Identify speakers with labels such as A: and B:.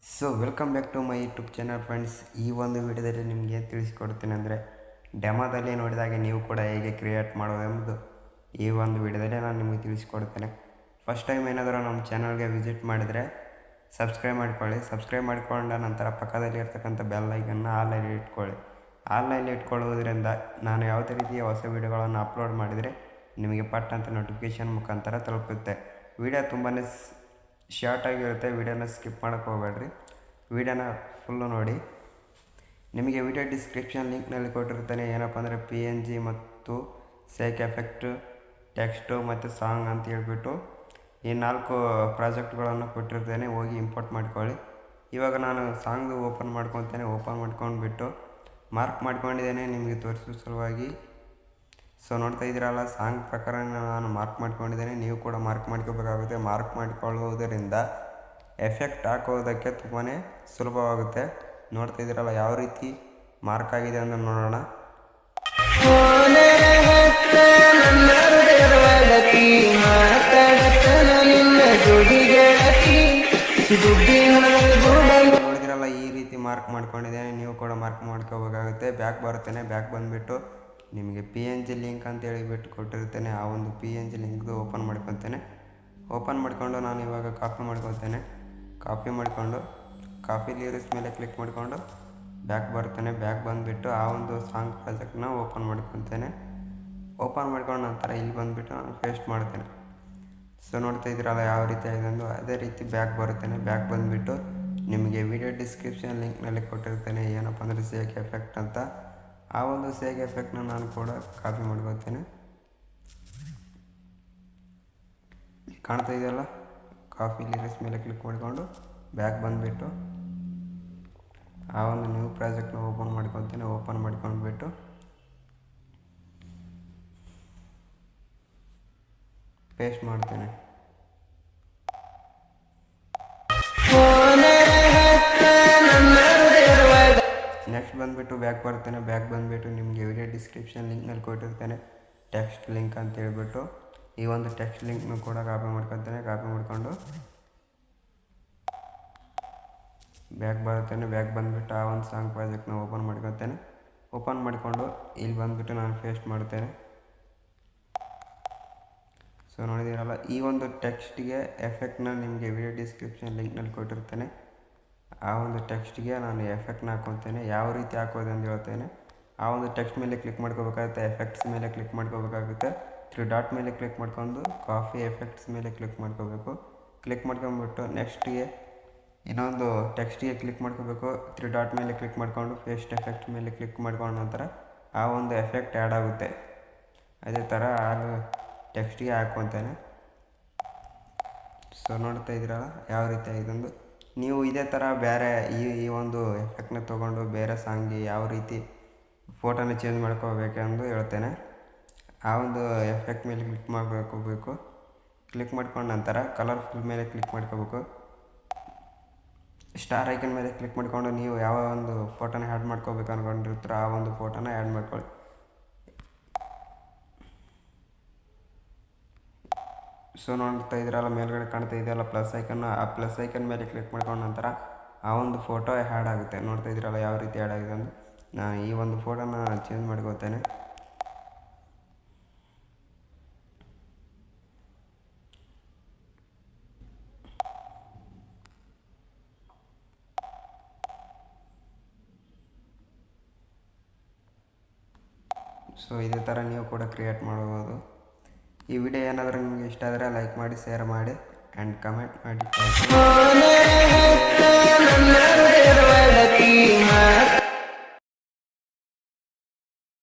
A: So welcome back to my YouTube channel friends. ಈ ಒಂದು ವಿಡಿಯೋದಲ್ಲಿ ನಿಮಗೆ ತಿಳಿಸ್ಕೊಡ್ತೀನಿ ಅಂದರೆ ಡೆಮೋದಲ್ಲಿ ನೋಡಿದಾಗೆ ನೀವು ಕೂಡ ಹೇಗೆ ಕ್ರಿಯೇಟ್ ಮಾಡೋದೆಂಬುದು ಈ ಒಂದು ವಿಡಿಯೋದಲ್ಲಿ ನಾನು ನಿಮಗೆ ತಿಳಿಸ್ಕೊಡ್ತೇನೆ. ಫಸ್ಟ್ ಟೈಮ್ ಏನಾದರೂ ನಮ್ಮ ಚಾನಲ್ಗೆ ವಿಸಿಟ್ ಮಾಡಿದರೆ ಸಬ್ಸ್ಕ್ರೈಬ್ ಮಾಡಿಕೊಳ್ಳಿ. ಸಬ್ಸ್ಕ್ರೈಬ್ ಮಾಡಿಕೊಂಡ ನಂತರ ಪಕ್ಕದಲ್ಲಿ ಇರ್ತಕ್ಕಂಥ ಬೆಲ್ ಐಕನ್ನ ಆನ್ಲೈನ್ ಇಟ್ಕೊಳ್ಳಿ. ಆನ್ಲೈನ್ ಇಟ್ಕೊಳ್ಳುವುದರಿಂದ ನಾನು ಯಾವುದೇ ರೀತಿಯ ಹೊಸ ವಿಡಿಯೋಗಳನ್ನು ಅಪ್ಲೋಡ್ ಮಾಡಿದರೆ ನಿಮಗೆ ಪಟ್ಟಂತ ನೋಟಿಫಿಕೇಷನ್ ಮುಖಾಂತರ ತಲುಪುತ್ತೆ. ವಿಡಿಯೋ ತುಂಬಾ ಶಾರ್ಟ್ ಆಗಿರುತ್ತೆ, ವಿಡಿಯೋನ ಸ್ಕಿಪ್ ಮಾಡೋಕ್ಕೆ ಹೋಗಬೇಡ್ರಿ, ವಿಡಿಯೋನ ಫುಲ್ಲು ನೋಡಿ. ನಿಮಗೆ ವಿಡಿಯೋ ಡಿಸ್ಕ್ರಿಪ್ಷನ್ ಲಿಂಕ್ನಲ್ಲಿ ಕೊಟ್ಟಿರ್ತಾನೆ. ಏನಪ್ಪ ಅಂದರೆ PNG ಮತ್ತು ಸೇಕ್ ಎಫೆಕ್ಟು, ಟೆಕ್ಸ್ಟು ಮತ್ತು ಸಾಂಗ್ ಅಂತ ಹೇಳ್ಬಿಟ್ಟು ಈ 4 ಪ್ರಾಜೆಕ್ಟ್ಗಳನ್ನು ಕೊಟ್ಟಿರ್ತೇನೆ. ಹೋಗಿ ಇಂಪೋರ್ಟ್ ಮಾಡ್ಕೊಳ್ಳಿ. ಇವಾಗ ನಾನು ಸಾಂಗ್ ಓಪನ್ ಮಾಡ್ಕೊತೇನೆ. ಓಪನ್ ಮಾಡ್ಕೊಂಡ್ಬಿಟ್ಟು ಮಾರ್ಕ್ ಮಾಡ್ಕೊಂಡಿದ್ದೇನೆ ನಿಮಗೆ ತೋರಿಸೋ ಸಲುವಾಗಿ. ಸೊ ನೋಡ್ತಾ ಇದ್ದೀರಲ್ಲ, ಸಾಂಗ್ ಪ್ರಕಾರ ನಾನು ಮಾರ್ಕ್ ಮಾಡ್ಕೊಂಡಿದ್ದೇನೆ. ನೀವು ಕೂಡ ಮಾರ್ಕ್ ಮಾಡ್ಕೋಬೇಕಾಗುತ್ತೆ. ಮಾರ್ಕ್ ಮಾಡಿಕೊಳ್ಳುವುದರಿಂದ ಎಫೆಕ್ಟ್ ಹಾಕೋದಕ್ಕೆ ತುಂಬಾ ಸುಲಭವಾಗುತ್ತೆ. ನೋಡ್ತಾ ಇದ್ದೀರಲ್ಲ ಯಾವ ರೀತಿ ಮಾರ್ಕ್ ಆಗಿದೆ ಅಂತ ನೋಡೋಣ. ನೋಡಿದಿರಲ್ಲ ಈ ರೀತಿ ಮಾರ್ಕ್ ಮಾಡ್ಕೊಂಡಿದ್ದೇನೆ. ನೀವು ಕೂಡ ಮಾರ್ಕ್ ಮಾಡ್ಕೋಬೇಕಾಗುತ್ತೆ. ಬ್ಯಾಕ್ ಬರುತ್ತೇನೆ. ಬ್ಯಾಕ್ ಬಂದುಬಿಟ್ಟು ನಿಮಗೆ PNG ಲಿಂಕ್ ಅಂತ ಹೇಳಿಬಿಟ್ಟು ಕೊಟ್ಟಿರ್ತೇನೆ. ಆ ಒಂದು PNG ಲಿಂಕ್ದು ಓಪನ್ ಮಾಡ್ಕೊತೇನೆ. ಓಪನ್ ಮಾಡಿಕೊಂಡು ನಾನು ಇವಾಗ ಕಾಪಿ ಮಾಡ್ಕೊತೇನೆ. ಕಾಪಿ ಮಾಡಿಕೊಂಡು ಕಾಪಿ ಲಿರಿಕ್ಸ್ ಮೇಲೆ ಕ್ಲಿಕ್ ಮಾಡಿಕೊಂಡು ಬ್ಯಾಕ್ ಬರ್ತೇನೆ. ಬ್ಯಾಕ್ ಬಂದುಬಿಟ್ಟು ಆ ಒಂದು ಸಾಂಗ್ ಪ್ರಾಜೆಕ್ಟ್ನ ಓಪನ್ ಮಾಡ್ಕೊತೇನೆ. ಓಪನ್ ಮಾಡ್ಕೊಂಡು ನಂತರ ಇಲ್ಲಿ ಬಂದುಬಿಟ್ಟು ನಾನು ಪೇಸ್ಟ್ ಮಾಡ್ತೇನೆ. ಸೊ ನೋಡ್ತಾ ಇದ್ದೀರಲ್ಲ ಯಾವ ರೀತಿ ಆಗಿದೆ ಅಂದು. ಅದೇ ರೀತಿ ಬ್ಯಾಕ್ ಬರುತ್ತೇನೆ. ಬ್ಯಾಕ್ ಬಂದುಬಿಟ್ಟು ನಿಮಗೆ ವಿಡಿಯೋ ಡಿಸ್ಕ್ರಿಪ್ಷನ್ ಲಿಂಕ್ನಲ್ಲಿ ಕೊಟ್ಟಿರ್ತೇನೆ. ಏನಪ್ಪ ಅಂದರೆ ಸೇಕ್ ಎಫೆಕ್ಟ್ ಅಂತ. ಆ ಒಂದು ಸೇಕ್ ಎಫೆಕ್ಟ್ನ ನಾನು ಕೂಡ ಕಾಪಿ ಮಾಡ್ಕೊತೇನೆ. ಕಾಣ್ತಾ ಇದೆಯಲ್ಲ, ಕಾಪಿ ಲಿರಿಕ್ಸ್ ಮೇಲೆ ಕ್ಲಿಕ್ ಮಾಡಿಕೊಂಡು ಬ್ಯಾಕ್ ಬಂದುಬಿಟ್ಟು ಆ ಒಂದು ನ್ಯೂ ಪ್ರಾಜೆಕ್ಟ್ನ ಓಪನ್ ಮಾಡ್ಕೊತೇನೆ. ಓಪನ್ ಮಾಡ್ಕೊಂಡ್ಬಿಟ್ಟು ಪೇಸ್ಟ್ ಮಾಡ್ತೇನೆ. ನೆಕ್ಸ್ಟ್ ಬಂದುಬಿಟ್ಟು ಬ್ಯಾಕ್ ಬರ್ತೇನೆ. ಬ್ಯಾಕ್ ಬಂದುಬಿಟ್ಟು ನಿಮಗೆ ವಿಡಿಯೋ ಡಿಸ್ಕ್ರಿಪ್ಷನ್ ಲಿಂಕ್ನಲ್ಲಿ ಕೊಟ್ಟಿರ್ತೇನೆ ಟೆಕ್ಸ್ಟ್ ಲಿಂಕ್ ಅಂತ ಹೇಳ್ಬಿಟ್ಟು. ಈ ಒಂದು ಟೆಕ್ಸ್ಟ್ ಲಿಂಕ್ನು ಕೂಡ ಕಾಪಿ ಮಾಡ್ಕೊತೇನೆ. ಕಾಪಿ ಮಾಡಿಕೊಂಡು ಬ್ಯಾಕ್ ಬರುತ್ತೇನೆ. ಬ್ಯಾಕ್ ಬಂದುಬಿಟ್ಟು ಆ ಒಂದು ಸಾಂಗ್ ಪ್ರಾಜೆಕ್ಟ್ನ ಓಪನ್ ಮಾಡ್ಕೊತೇನೆ. ಓಪನ್ ಮಾಡಿಕೊಂಡು ಇಲ್ಲಿ ಬಂದುಬಿಟ್ಟು ನಾನು ಪೇಸ್ಟ್ ಮಾಡ್ತೇನೆ. ಸೊ ನೋಡಿದ್ದೀರಲ್ಲ, ಈ ಒಂದು ಟೆಕ್ಸ್ಟ್ಗೆ ಎಫೆಕ್ಟ್ನ ನಿಮಗೆ ವಿಡಿಯೋ ಡಿಸ್ಕ್ರಿಪ್ಷನ್ ಲಿಂಕ್ನಲ್ಲಿ ಕೊಟ್ಟಿರ್ತೇನೆ. ಆ ಒಂದು ಟೆಕ್ಸ್ಟ್ಗೆ ನಾನು ಎಫೆಕ್ಟ್ನ ಹಾಕ್ಕೊತೇನೆ. ಯಾವ ರೀತಿ ಹಾಕೋದು ಅಂತ ಹೇಳ್ತೇನೆ. ಆ ಒಂದು ಟೆಕ್ಸ್ಟ್ ಮೇಲೆ ಕ್ಲಿಕ್ ಮಾಡ್ಕೋಬೇಕಾಗುತ್ತೆ. ಎಫೆಕ್ಟ್ಸ್ ಮೇಲೆ ಕ್ಲಿಕ್ ಮಾಡ್ಕೋಬೇಕಾಗುತ್ತೆ. 3 ಡಾಟ್ ಮೇಲೆ ಕ್ಲಿಕ್ ಮಾಡ್ಕೊಂಡು ಕಾಫಿ ಎಫೆಕ್ಟ್ಸ್ ಮೇಲೆ ಕ್ಲಿಕ್ ಮಾಡ್ಕೋಬೇಕು. ಕ್ಲಿಕ್ ಮಾಡ್ಕೊಂಡ್ಬಿಟ್ಟು ನೆಕ್ಸ್ಟ್ಗೆ ಇನ್ನೊಂದು ಟೆಕ್ಸ್ಟ್ಗೆ ಕ್ಲಿಕ್ ಮಾಡ್ಕೋಬೇಕು. 3 ಡಾಟ್ ಮೇಲೆ ಕ್ಲಿಕ್ ಮಾಡಿಕೊಂಡು ಪೇಸ್ಟ್ ಎಫೆಕ್ಟ್ ಮೇಲೆ ಕ್ಲಿಕ್ ಮಾಡ್ಕೊಂಡ ನಂತರ ಆ ಒಂದು ಎಫೆಕ್ಟ್ ಆ್ಯಡ್ ಆಗುತ್ತೆ. ಅದೇ ಥರ ಆ ಟೆಕ್ಸ್ಟ್ಗೆ ಹಾಕ್ಕೊತೇನೆ. ಸೊ ನೋಡ್ತಾ ಇದ್ದೀರಲ್ಲ ಯಾವ ರೀತಿ ಇದೊಂದು. ನೀವು ಇದೇ ಥರ ಬೇರೆ ಈ ಒಂದು ಎಫೆಕ್ಟ್ನ ತೊಗೊಂಡು ಬೇರೆ ಸಾಂಗ್ಗೆ ಯಾವ ರೀತಿ ಫೋಟೋನ ಚೇಂಜ್ ಮಾಡ್ಕೋಬೇಕೆಂದು ಹೇಳ್ತೇನೆ. ಆ ಒಂದು ಎಫೆಕ್ಟ್ ಮೇಲೆ ಕ್ಲಿಕ್ ಮಾಡಬೇಕು. ಕ್ಲಿಕ್ ಮಾಡ್ಕೊಂಡ ನಂತರ ಕಲರ್ಫುಲ್ ಮೇಲೆ ಕ್ಲಿಕ್ ಮಾಡ್ಕೋಬೇಕು. ಸ್ಟಾರ್ ಐಕನ್ ಮೇಲೆ ಕ್ಲಿಕ್ ಮಾಡಿಕೊಂಡು ನೀವು ಯಾವ ಒಂದು ಫೋಟೋನ ಆ್ಯಡ್ ಮಾಡ್ಕೋಬೇಕು ಅಂದ್ಕೊಂಡಿರ್ತೀರೋ ಆ ಒಂದು ಫೋಟೋನ ಆ್ಯಡ್ ಮಾಡ್ಕೊಳ್ಳಿ. ಸೊ ನೋಡ್ತಾ ಇದ್ದೀರಲ್ಲ ಮೇಲ್ಗಡೆ ಕಾಣ್ತಾ ಇದೆಯಲ್ಲ ಪ್ಲಸ್ ಐಕನ್ನು. ಆ ಪ್ಲಸ್ ಐಕನ್ ಮೇಲೆ ಕ್ಲಿಕ್ ಮಾಡ್ಕೊಂಡ ನಂತರ ಆ ಒಂದು ಫೋಟೋ ಆ್ಯಡ್ ಆಗುತ್ತೆ. ನೋಡ್ತಾ ಇದ್ದೀರಲ್ಲ ಯಾವ ರೀತಿ ಆ್ಯಡ್ ಆಗಿದೆ ಅಂತ. ನಾನು ಈ ಒಂದು ಫೋಟೋನ ಚೇಂಜ್ ಮಾಡ್ಕೋತೇನೆ. ಸೊ ಇದೇ ಥರ ನೀವು ಕೂಡ ಕ್ರಿಯೇಟ್ ಮಾಡ್ಬೋದು. ಈ ವಿಡಿಯೋ ಏನಾದರೂ ನಿಮಗೆ ಇಷ್ಟ ಆದರೆ ಲೈಕ್ ಮಾಡಿ, ಶೇರ್ ಮಾಡಿ ಆ್ಯಂಡ್ ಕಮೆಂಟ್ ಮಾಡಿ.